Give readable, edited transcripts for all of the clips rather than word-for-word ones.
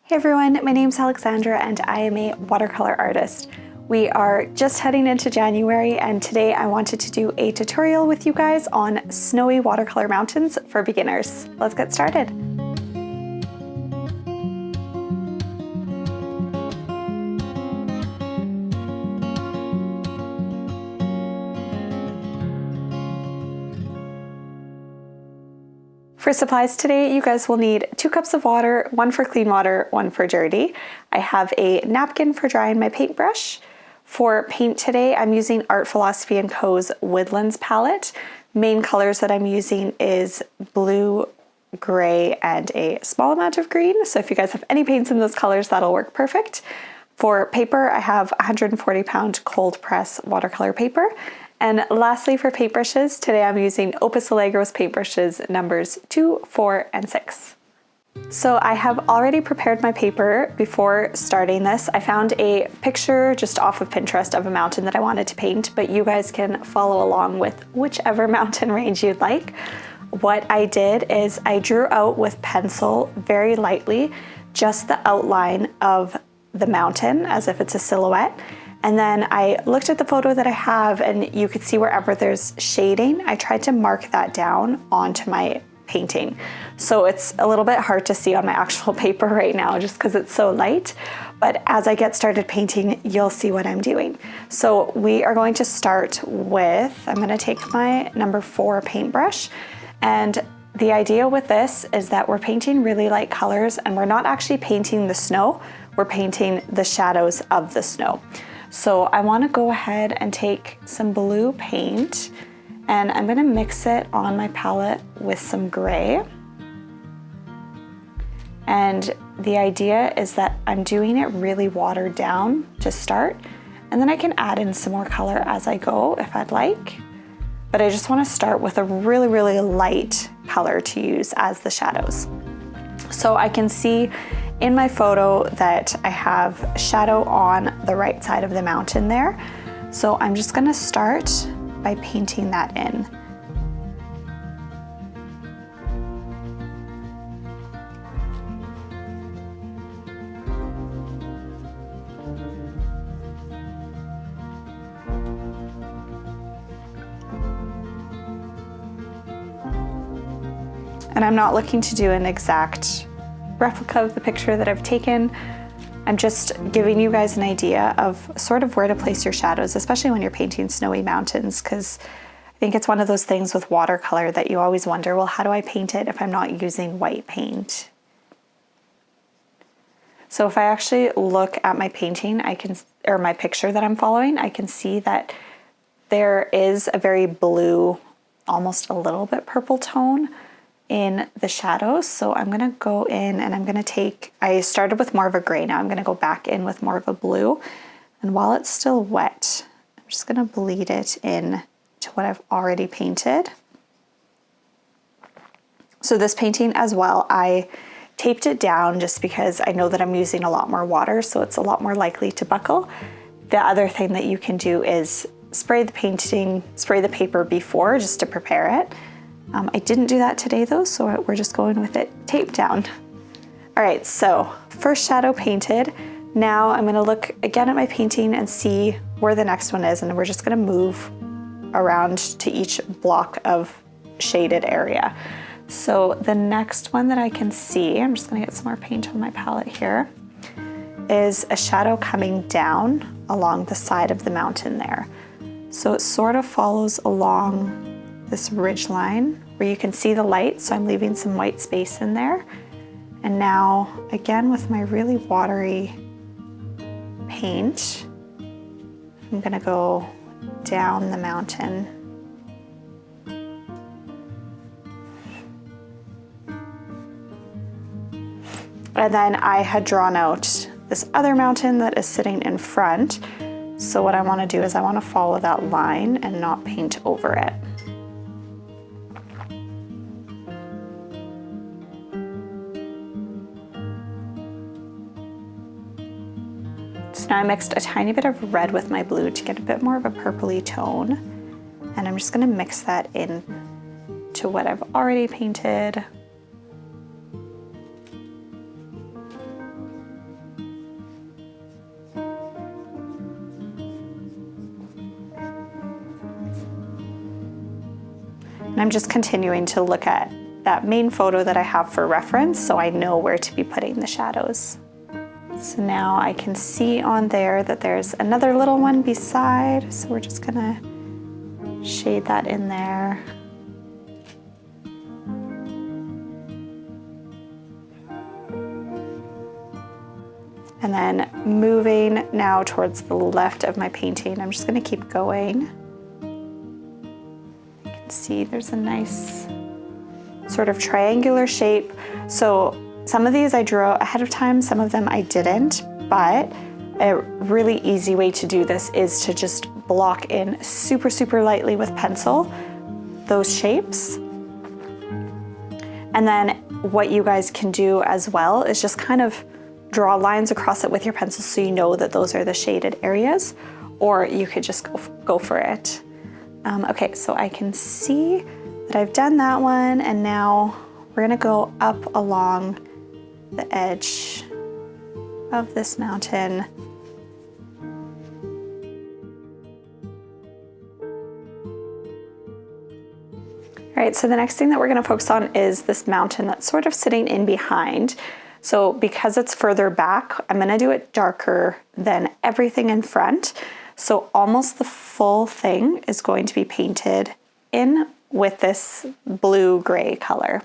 Hey everyone, my name's Alexandra and I am a watercolor artist. We are just heading into January and today I wanted to do a tutorial with you guys on snowy watercolor mountains for beginners. Let's get started. For supplies today, you guys will need 2 cups of water, 1 for clean water, 1 for dirty. I have a napkin for drying my paintbrush. For paint today, I'm using Art Philosophy & Co.'s Woodlands palette. Main colors that I'm using is blue, gray, and a small amount of green. So if you guys have any paints in those colors, that'll work perfect. For paper, I have 140-pound cold press watercolor paper. And lastly, for paintbrushes, today I'm using Opus Allegro's paintbrushes numbers 2, 4, and 6. So I have already prepared my paper before starting this. I found a picture just off of Pinterest of a mountain that I wanted to paint, but you guys can follow along with whichever mountain range you'd like. What I did is I drew out with pencil very lightly just the outline of the mountain as if it's a silhouette. And then I looked at the photo that I have and you could see wherever there's shading, I tried to mark that down onto my painting. So it's a little bit hard to see on my actual paper right now just because it's so light. But as I get started painting, you'll see what I'm doing. So we are going to start with, I'm going to take my number 4 paintbrush. And the idea with this is that we're painting really light colors and we're not actually painting the snow, we're painting the shadows of the snow. So I want to go ahead and take some blue paint and I'm going to mix it on my palette with some gray. And the idea is that I'm doing it really watered down to start, and then I can add in some more color as I go if I'd like. But I just want to start with a really light color to use as the shadows. So I can see in my photo that I have shadow on the right side of the mountain there. So I'm just gonna start by painting that in. And I'm not looking to do an exact replica of the picture that I've taken. I'm just giving you guys an idea of sort of where to place your shadows, especially when you're painting snowy mountains, because I think it's one of those things with watercolor that you always wonder, well, how do I paint it if I'm not using white paint? So if I actually look at my painting, or my picture that I'm following, I can see that there is a very blue, almost a little bit purple tone in the shadows. So I'm gonna go in and I'm gonna take, I started with more of a gray, now I'm gonna go back in with more of a blue. And while it's still wet, I'm just gonna bleed it in to what I've already painted. So this painting as well, I taped it down just because I know that I'm using a lot more water, so it's a lot more likely to buckle. The other thing that you can do is spray the paper before just to prepare it. I didn't do that today though, so we're just going with it taped down. All right, so first shadow painted. Now I'm gonna look again at my painting and see where the next one is, and we're just gonna move around to each block of shaded area. So the next one that I can see, I'm just gonna get some more paint on my palette here, is a shadow coming down along the side of the mountain there. So it sort of follows along this ridge line where you can see the light, so I'm leaving some white space in there. And now, again, with my really watery paint, I'm gonna go down the mountain. And then I had drawn out this other mountain that is sitting in front. So what I wanna do is I wanna follow that line and not paint over it. Now I mixed a tiny bit of red with my blue to get a bit more of a purpley tone. And I'm just gonna mix that in to what I've already painted. And I'm just continuing to look at that main photo that I have for reference so I know where to be putting the shadows. So now I can see on there that there's another little one beside, so we're just gonna shade that in there. And then moving now towards the left of my painting, I'm just gonna keep going. You can see there's a nice sort of triangular shape. So some of these I drew out ahead of time, some of them I didn't, but a really easy way to do this is to just block in super, super lightly with pencil those shapes. And then what you guys can do as well is just kind of draw lines across it with your pencil so you know that those are the shaded areas, or you could just go for it. Okay, so I can see that I've done that one, and now we're gonna go up along the edge of this mountain. All right, so the next thing that we're gonna focus on is this mountain that's sort of sitting in behind. So because it's further back, I'm gonna do it darker than everything in front. So almost the full thing is going to be painted in with this blue-gray color.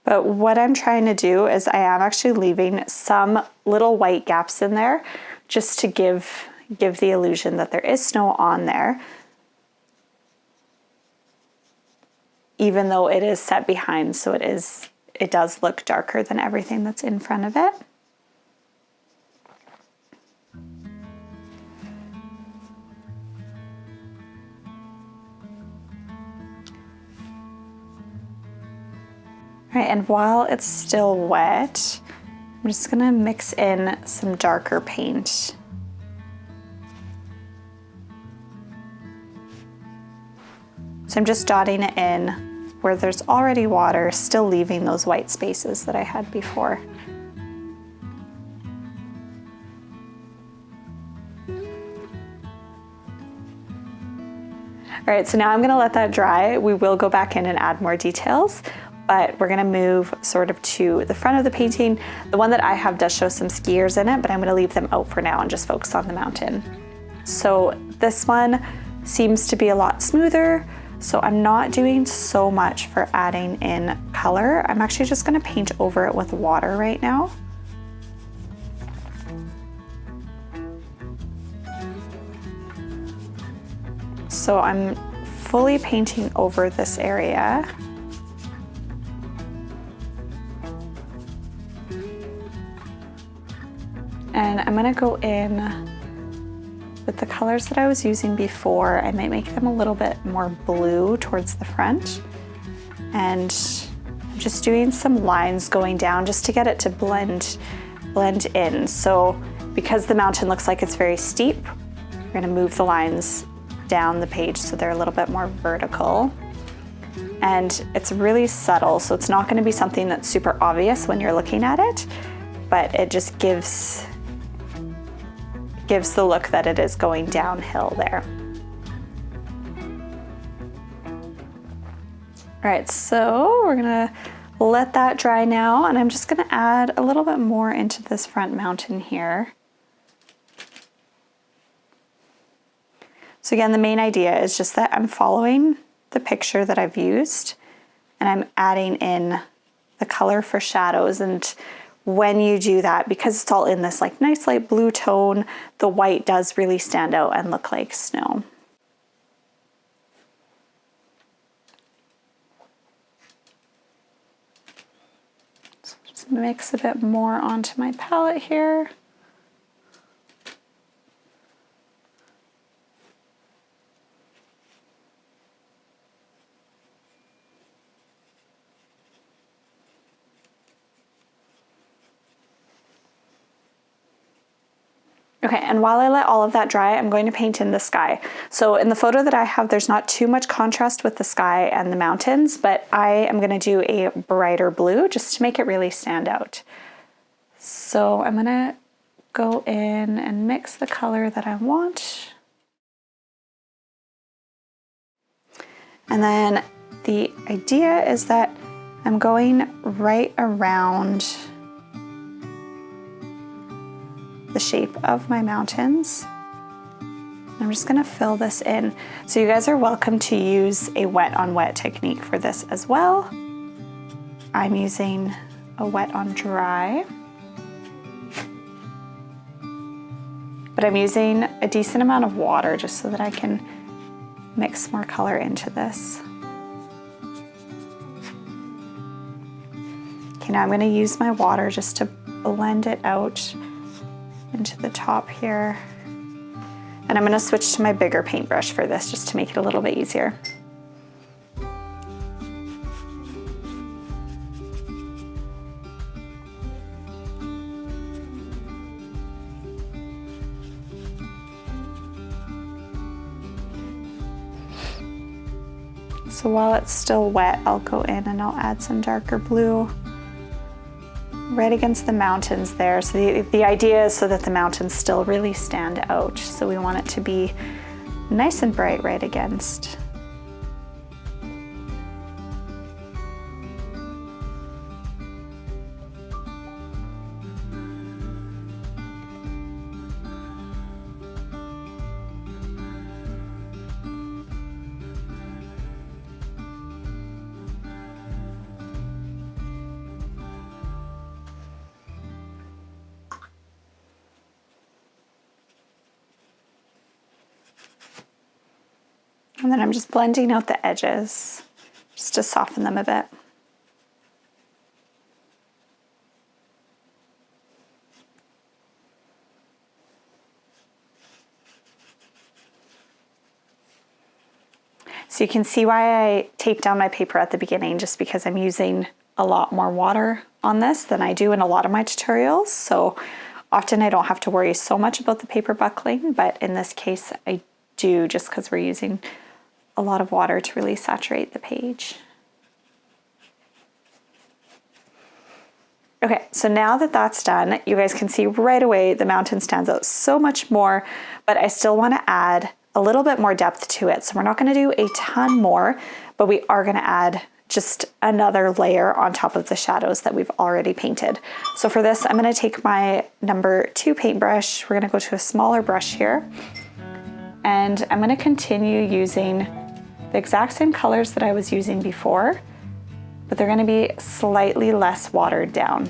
But what I'm trying to do is I am actually leaving some little white gaps in there just to give the illusion that there is snow on there, even though it is set behind, so it does look darker than everything that's in front of it. All right, and while it's still wet, I'm just gonna mix in some darker paint. So I'm just dotting it in where there's already water, still leaving those white spaces that I had before. All right, so now I'm gonna let that dry. We will go back in and add more details, but we're gonna move sort of to the front of the painting. The one that I have does show some skiers in it, but I'm gonna leave them out for now and just focus on the mountain. So this one seems to be a lot smoother, so I'm not doing so much for adding in color. I'm actually just gonna paint over it with water right now. So I'm fully painting over this area. And I'm gonna go in with the colors that I was using before. I might make them a little bit more blue towards the front. And I'm just doing some lines going down just to get it to blend in. So because the mountain looks like it's very steep, we're gonna move the lines down the page so they're a little bit more vertical. And it's really subtle, so it's not gonna be something that's super obvious when you're looking at it, but it just gives the look that it is going downhill there. All right, so we're gonna let that dry now, and I'm just gonna add a little bit more into this front mountain here. So again, the main idea is just that I'm following the picture that I've used, and I'm adding in the color for shadows. And when you do that, because it's all in this like nice light blue tone, the white does really stand out and look like snow. So just mix a bit more onto my palette here. Okay, and while I let all of that dry, I'm going to paint in the sky. So in the photo that I have, there's not too much contrast with the sky and the mountains, but I am gonna do a brighter blue just to make it really stand out. So I'm gonna go in and mix the color that I want. And then the idea is that I'm going right around the shape of my mountains. I'm just gonna fill this in. So you guys are welcome to use a wet on wet technique for this as well. I'm using a wet on dry. But I'm using a decent amount of water just so that I can mix more color into this. Okay, now I'm gonna use my water just to blend it out into the top here. And I'm gonna switch to my bigger paintbrush for this just to make it a little bit easier. So while it's still wet, I'll go in and I'll add some darker blue right against the mountains there. So the idea is so that the mountains still really stand out. So we want it to be nice and bright right against. And then I'm just blending out the edges just to soften them a bit. So you can see why I taped down my paper at the beginning, just because I'm using a lot more water on this than I do in a lot of my tutorials. So often I don't have to worry so much about the paper buckling, but in this case I do, just because we're using a lot of water to really saturate the page. Okay, so now that that's done, you guys can see right away the mountain stands out so much more, but I still want to add a little bit more depth to it. So we're not going to do a ton more, but we are going to add just another layer on top of the shadows that we've already painted. So for this, I'm going to take my number 2 paintbrush. We're going to go to a smaller brush here, and I'm going to continue using the exact same colors that I was using before, but they're going to be slightly less watered down.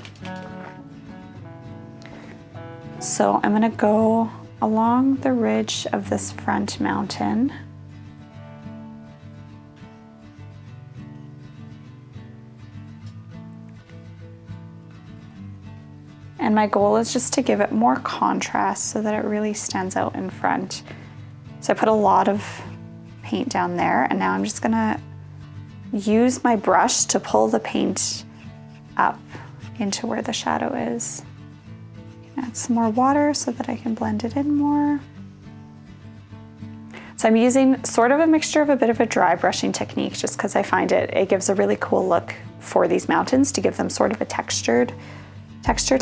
So I'm going to go along the ridge of this front mountain. And my goal is just to give it more contrast so that it really stands out in front. So I put a lot of paint down there, and now I'm just gonna use my brush to pull the paint up into where the shadow is. Add some more water so that I can blend it in more. So I'm using sort of a mixture of a bit of a dry brushing technique, just because I find it gives a really cool look for these mountains, to give them sort of a textured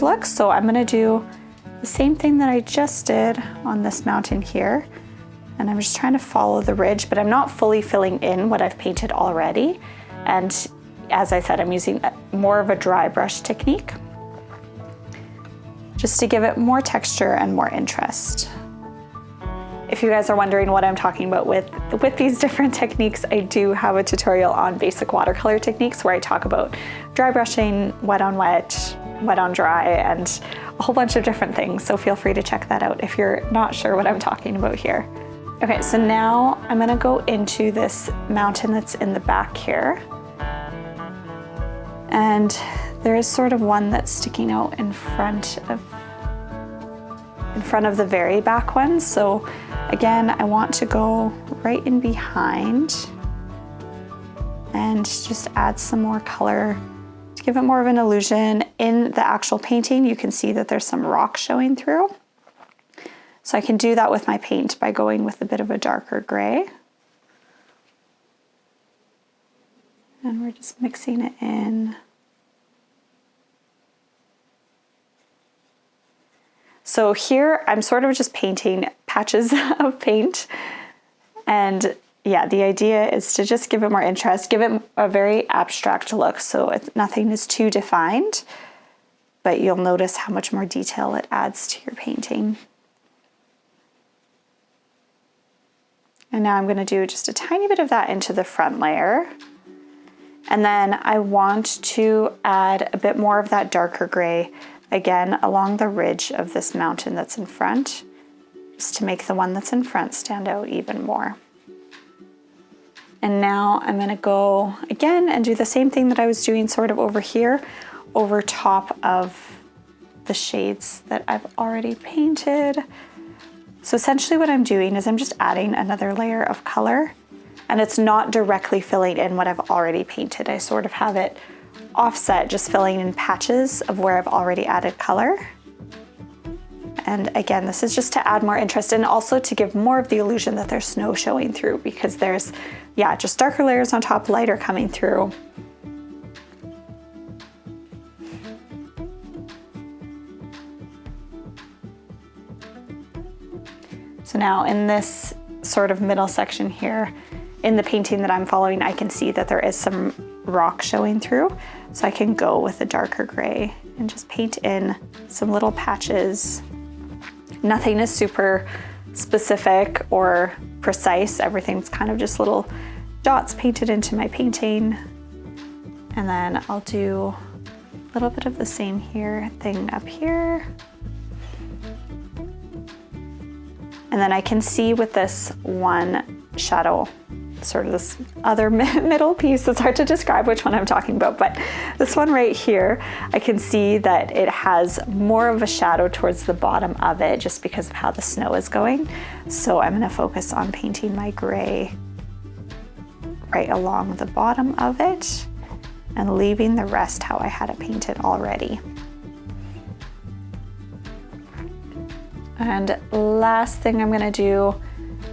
look. So I'm gonna do the same thing that I just did on this mountain here. And I'm just trying to follow the ridge, but I'm not fully filling in what I've painted already. And as I said, I'm using more of a dry brush technique, just to give it more texture and more interest. If you guys are wondering what I'm talking about with these different techniques, I do have a tutorial on basic watercolor techniques where I talk about dry brushing, wet on wet, wet on dry, and a whole bunch of different things. So feel free to check that out if you're not sure what I'm talking about here. Okay, so now I'm gonna go into this mountain that's in the back here. And there is sort of one that's sticking out in front of the very back one. So again, I want to go right in behind and just add some more color to give it more of an illusion. In the actual painting, you can see that there's some rock showing through. So I can do that with my paint by going with a bit of a darker gray. And we're just mixing it in. So here I'm sort of just painting patches of paint. And yeah, the idea is to just give it more interest, give it a very abstract look so nothing is too defined, but you'll notice how much more detail it adds to your painting. And now I'm going to do just a tiny bit of that into the front layer. And then I want to add a bit more of that darker gray, again, along the ridge of this mountain that's in front, just to make the one that's in front stand out even more. And now I'm going to go again and do the same thing that I was doing sort of over here, over top of the shades that I've already painted. So essentially what I'm doing is I'm just adding another layer of color, and it's not directly filling in what I've already painted. I sort of have it offset, just filling in patches of where I've already added color. And again, this is just to add more interest and also to give more of the illusion that there's snow showing through, because there's, yeah, just darker layers on top, lighter coming through. So now in this sort of middle section here, in the painting that I'm following, I can see that there is some rock showing through. So I can go with a darker gray and just paint in some little patches. Nothing is super specific or precise. Everything's kind of just little dots painted into my painting. And then I'll do a little bit of the same thing up here. And then I can see with this one shadow, sort of this other middle piece, it's hard to describe which one I'm talking about, but this one right here, I can see that it has more of a shadow towards the bottom of it just because of how the snow is going. So I'm going to focus on painting my gray right along the bottom of it and leaving the rest how I had it painted already. And last thing I'm going to do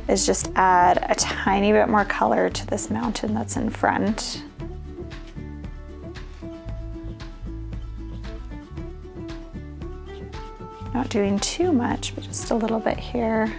is just add a tiny bit more color to this mountain that's in front. Not doing too much, but just a little bit here.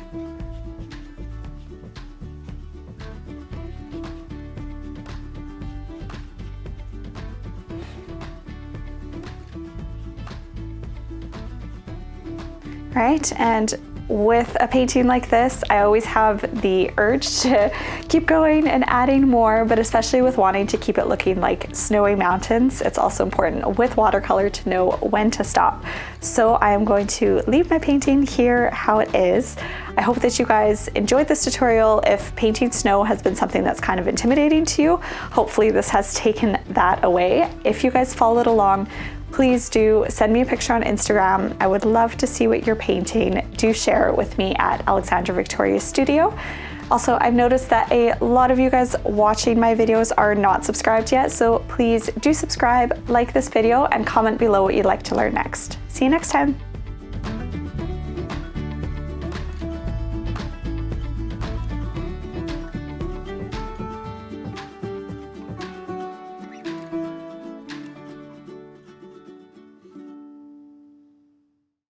Right, and with a painting like this, I always have the urge to keep going and adding more, but especially with wanting to keep it looking like snowy mountains, it's also important with watercolor to know when to stop. So I am going to leave my painting here how it is. I hope that you guys enjoyed this tutorial. If painting snow has been something that's kind of intimidating to you, hopefully this has taken that away. If you guys followed along, please do send me a picture on Instagram. I would love to see what you're painting. Do share it with me at Alexandra Victoria Studio. Also, I've noticed that a lot of you guys watching my videos are not subscribed yet, so please do subscribe, like this video, and comment below what you'd like to learn next. See you next time.